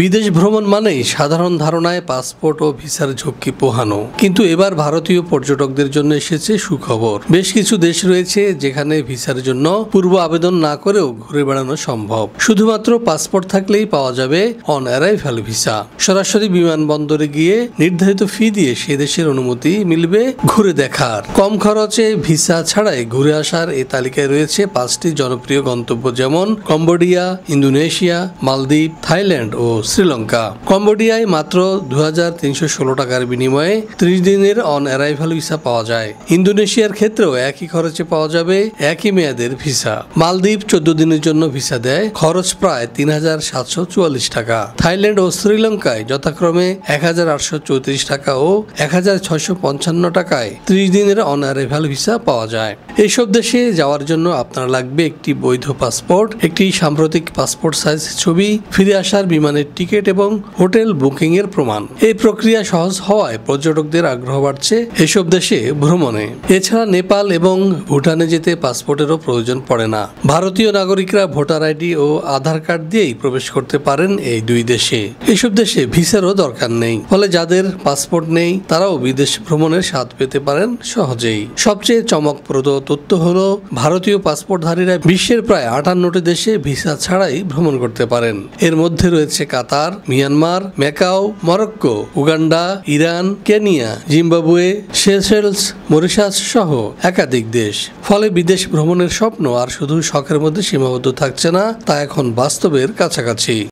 বিদেশ ভ্রমণ মানেই সাধারণ ধারণায় পাসপোর্ট ও ভিসার ঝক্কি পোহানো, কিন্তু এবার ভারতীয় পর্যটকদের জন্য এসেছে সুখবর। বেশ কিছু দেশ রয়েছে যেখানে ভিসার জন্য পূর্ব আবেদন না করেও ঘুরে বেড়ানো সম্ভব। শুধুমাত্র পাসপোর্ট থাকলেই পাওয়া যাবে অন অ্যারাইভাল ভিসা। সরাসরি বিমানবন্দরে গিয়ে নির্ধারিত ফি দিয়ে সে দেশের অনুমতি মিলবে ঘুরে দেখার। কম খরচে ভিসা ছাড়াই ঘুরে আসার এই তালিকায় রয়েছে 5টি জনপ্রিয় গন্তব্য, যেমন কম্বোডিয়া, ইন্দোনেশিয়া, মালদ্বীপ, থাইল্যান্ড ও শ্রীলঙ্কা। কম্বোডিয়ায় মাত্র 2316 টাকার বিনিময়ে 30 দিনের অন অ্যারাইভাল ভিসা পাওয়া যায়। ইন্দোনেশিয়ার ক্ষেত্রেও একই খরচে পাওয়া যাবে একই মেয়াদের ভিসা। মালদ্বীপ 14 দিনের জন্য ভিসা দেয়, খরচ প্রায় 3744 টাকা। থাইল্যান্ড ও শ্রীলঙ্কায় যথাক্রমে 1834 টাকা ও 1655 টাকায় 30 দিনের অন অ্যারাইভাল ভিসা পাওয়া যায়। এইসব দেশে যাওয়ার জন্য আপনার লাগবে একটি বৈধ পাসপোর্ট, একটি সাম্প্রতিক পাসপোর্ট সাইজ ছবি, ফিরে আসার বিমানের টিকিট এবং হোটেল বুকিং এর প্রমাণ। এই প্রক্রিয়া সহজ হওয়ায় পর্যটকদের আগ্রহ বাড়ছে এসব দেশে ভ্রমণে। এছাড়া নেপাল এবং ভুটানে যেতে পাসপোর্টেরও প্রয়োজন পড়ে না। ভারতীয় নাগরিকরা ভোটার আইডি ও আধার কার্ড দিয়েই প্রবেশ করতে পারেন এই দুই দেশে। এসব দেশে ভিসারও দরকার নেই, ফলে যাদের পাসপোর্ট নেই তারাও বিদেশ ভ্রমণের স্বাদ পেতে পারেন সহজেই। সবচেয়ে চমকপ্রদ তথ্য হলো, ভারতীয় পাসপোর্টধারীরা বিশ্বের প্রায় 58টি দেশে ভিসা ছাড়াই ভ্রমণ করতে পারেন। এর মধ্যে রয়েছে Qatar, Myanmar, Macau, Morocco, Uganda, Iran, Kenya, Zimbabwe, Seychelles, Mauritius সহ একাধিক দেশ। ফলে বিদেশ ভ্রমণের স্বপ্ন আর শুধু শখের মধ্যে সীমাবদ্ধ থাকছে না, তা এখন বাস্তবের কাছাকাছি।